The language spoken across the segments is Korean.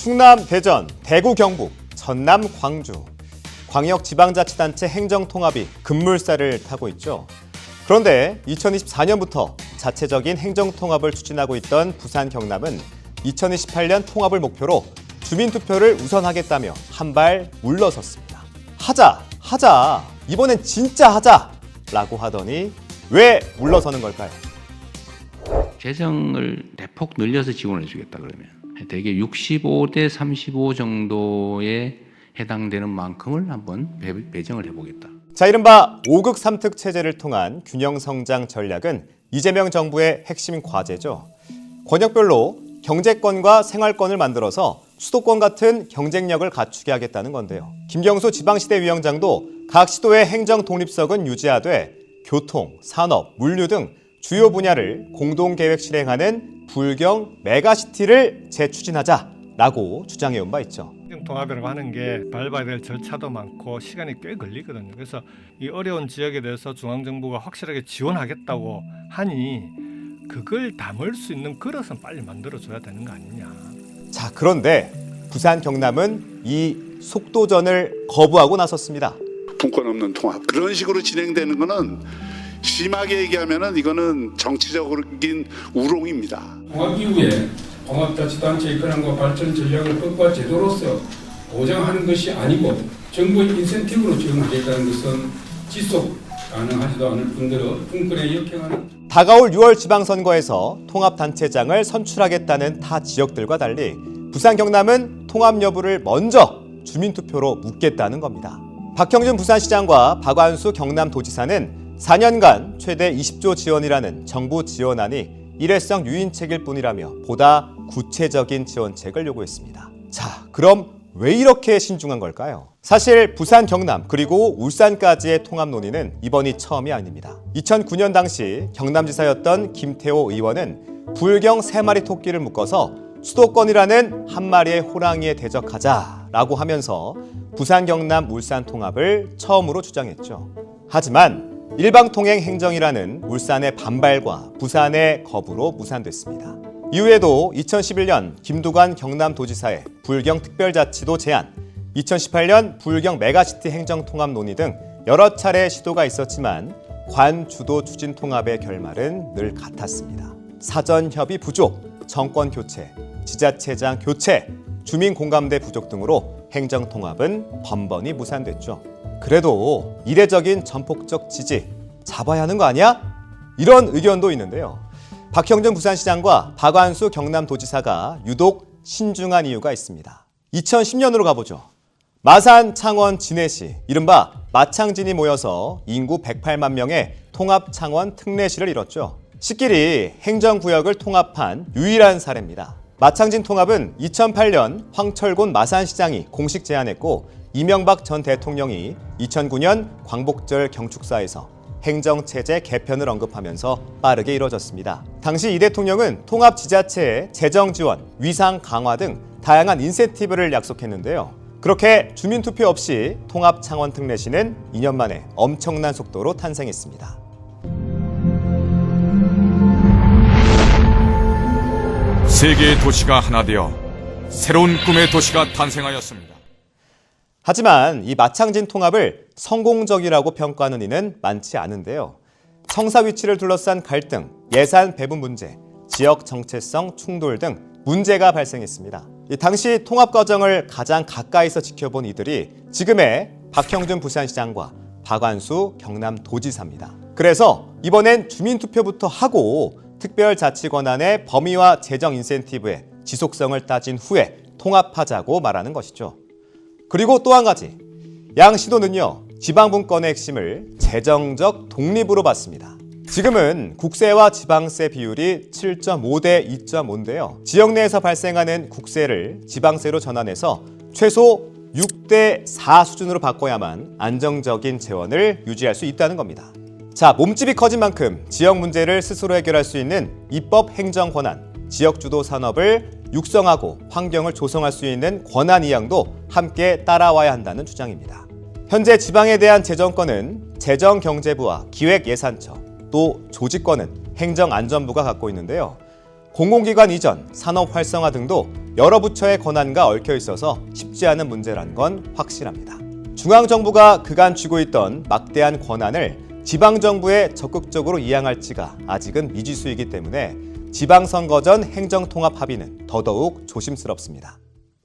충남, 대전, 대구, 경북, 전남, 광주. 광역지방자치단체 행정통합이 급물살을 타고 있죠. 그런데 2024년부터 자체적인 행정통합을 추진하고 있던 부산, 경남은 2028년 통합을 목표로 주민투표를 우선하겠다며 한 발 물러섰습니다. 하자, 이번엔 진짜 하자라고 하더니 왜 물러서는 걸까요? 재정을 대폭 늘려서 지원해 주겠다 그러면 대개 65대 35 정도에 해당되는 만큼을 한번 배정을 해보겠다. 자, 이른바 5극 3특 체제를 통한 균형 성장 전략은 이재명 정부의 핵심 과제죠. 권역별로 경제권과 생활권을 만들어서 수도권 같은 경쟁력을 갖추게 하겠다는 건데요. 김경수 지방시대위원장도 각 시도의 행정 독립성은 유지하되 교통, 산업, 물류 등 주요 분야를 공동계획 실행하는 불경 메가시티를 재추진하자라고 주장해온 바 있죠. 행정통합이라고 하는 게 밟아야 될 절차도 많고 시간이 꽤 걸리거든요. 그래서 이 어려운 지역에 대해서 중앙정부가 확실하게 지원하겠다고 하니 그걸 담을 수 있는 그릇은 빨리 만들어줘야 되는 거 아니냐. 자, 그런데 부산, 경남은 이 속도전을 거부하고 나섰습니다. 분권 없는 통합. 그런 식으로 진행되는 거는 심하게 얘기하면은 이거는 정치적인 우롱입니다. 통합 이후에 통합자치단체의 권한과 발전 전략을 법과 제도로서 보장하는 것이 아니고 정부의 인센티브로 지원하겠다는 것은 지속 가능하지도 않을 뿐더러 분권에 역행하는 다가올 6월 지방선거에서 통합단체장을 선출하겠다는 타 지역들과 달리 부산, 경남은 통합 여부를 먼저 주민투표로 묻겠다는 겁니다. 박형준 부산시장과 박완수 경남도지사는 4년간 최대 20조 지원이라는 정부 지원안이 일회성 유인책일 뿐이라며 보다 구체적인 지원책을 요구했습니다. 자, 그럼 왜 이렇게 신중한 걸까요? 사실 부산, 경남 그리고 울산까지의 통합 논의는 이번이 처음이 아닙니다. 2009년 당시 경남지사였던 김태호 의원은 불경 3마리 토끼를 묶어서 수도권이라는 한 마리의 호랑이에 대적하자라고 하면서 부산, 경남, 울산 통합을 처음으로 주장했죠. 하지만 일방통행 행정이라는 울산의 반발과 부산의 거부로 무산됐습니다. 이후에도 2011년 김두관 경남도지사의 불경특별자치도 제안, 2018년 불경 메가시티 행정통합 논의 등 여러 차례 시도가 있었지만 관주도 추진 통합의 결말은 늘 같았습니다. 사전협의 부족, 정권교체, 지자체장 교체, 주민공감대 부족 등으로 행정통합은 번번이 무산됐죠. 그래도 이례적인 전폭적 지지 잡아야 하는 거 아니야? 이런 의견도 있는데요. 박형준 부산시장과 박완수 경남도지사가 유독 신중한 이유가 있습니다. 2010년으로 가보죠. 마산, 창원, 진해시, 이른바 마창진이 모여서 인구 108만 명의 통합 창원 특례시를 이뤘죠. 시끼리 행정구역을 통합한 유일한 사례입니다. 마창진 통합은 2008년 황철곤 마산시장이 공식 제안했고 이명박 전 대통령이 2009년 광복절 경축사에서 행정체제 개편을 언급하면서 빠르게 이뤄졌습니다. 당시 이 대통령은 통합지자체의 재정 지원, 위상 강화 등 다양한 인센티브를 약속했는데요. 그렇게 주민투표 없이 통합 창원 특례시는 2년 만에 엄청난 속도로 탄생했습니다. 세 개의 도시가 하나 되어 새로운 꿈의 도시가 탄생하였습니다. 하지만 이 마창진 통합을 성공적이라고 평가하는 이는 많지 않은데요. 청사 위치를 둘러싼 갈등, 예산 배분 문제, 지역 정체성 충돌 등 문제가 발생했습니다. 당시 통합 과정을 가장 가까이서 지켜본 이들이 지금의 박형준 부산시장과 박완수 경남도지사입니다. 그래서 이번엔 주민투표부터 하고 특별자치권한의 범위와 재정 인센티브의 지속성을 따진 후에 통합하자고 말하는 것이죠. 그리고 또 한 가지, 양 시도는요, 지방분권의 핵심을 재정적 독립으로 봤습니다. 지금은 국세와 지방세 비율이 7.5대 2.5인데요. 지역 내에서 발생하는 국세를 지방세로 전환해서 최소 6대 4 수준으로 바꿔야만 안정적인 재원을 유지할 수 있다는 겁니다. 자, 몸집이 커진 만큼 지역 문제를 스스로 해결할 수 있는 입법 행정 권한, 지역주도 산업을 육성하고 환경을 조성할 수 있는 권한 이양도 함께 따라와야 한다는 주장입니다. 현재 지방에 대한 재정권은 재정경제부와 기획예산처, 또 조직권은 행정안전부가 갖고 있는데요. 공공기관 이전, 산업 활성화 등도 여러 부처의 권한과 얽혀 있어서 쉽지 않은 문제란 건 확실합니다. 중앙정부가 그간 쥐고 있던 막대한 권한을 지방정부에 적극적으로 이양할지가 아직은 미지수이기 때문에 지방선거 전 행정통합 합의는 더더욱 조심스럽습니다.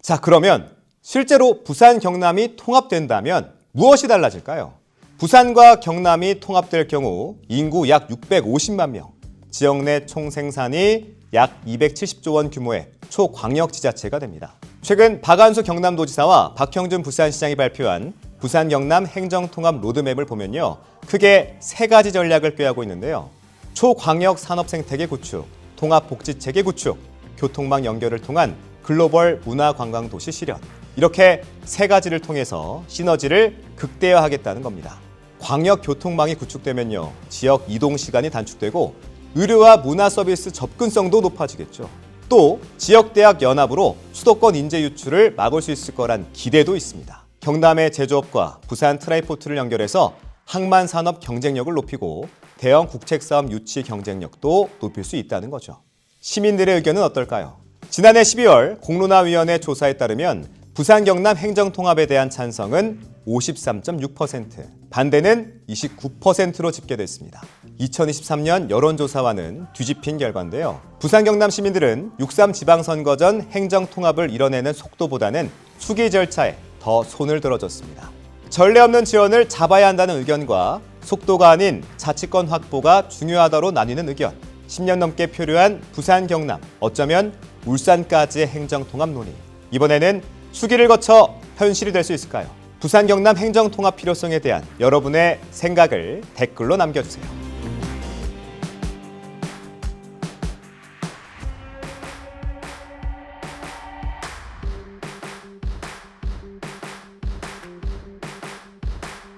자, 그러면 실제로 부산, 경남이 통합된다면 무엇이 달라질까요? 부산과 경남이 통합될 경우 인구 약 650만 명, 지역 내 총생산이 약 270조 원 규모의 초광역지자체가 됩니다. 최근 박안수 경남도지사와 박형준 부산시장이 발표한 부산 경남 행정통합 로드맵을 보면요, 크게 세 가지 전략을 꾀하고 있는데요. 초광역 산업생태계 구축, 통합복지체계 구축, 교통망 연결을 통한 글로벌 문화관광도시 실현, 이렇게 세 가지를 통해서 시너지를 극대화하겠다는 겁니다. 광역 교통망이 구축되면요, 지역 이동 시간이 단축되고 의료와 문화 서비스 접근성도 높아지겠죠. 또 지역대학 연합으로 수도권 인재 유출을 막을 수 있을 거란 기대도 있습니다. 경남의 제조업과 부산 트라이포트를 연결해서 항만 산업 경쟁력을 높이고 대형 국책사업 유치 경쟁력도 높일 수 있다는 거죠. 시민들의 의견은 어떨까요? 지난해 12월 공론화위원회 조사에 따르면 부산 경남 행정통합에 대한 찬성은 53.6%, 반대는 29%로 집계됐습니다. 2023년 여론조사와는 뒤집힌 결과인데요. 부산 경남 시민들은 6.3 지방선거 전 행정통합을 이뤄내는 속도보다는 수기 절차에 더 손을 들어줬습니다. 전례 없는 지원을 잡아야 한다는 의견과 속도가 아닌 자치권 확보가 중요하다로 나뉘는 의견, 10년 넘게 표류한 부산 경남, 어쩌면 울산까지의 행정통합 논의, 이번에는 수기를 거쳐 현실이 될 수 있을까요? 부산 경남 행정통합 필요성에 대한 여러분의 생각을 댓글로 남겨주세요.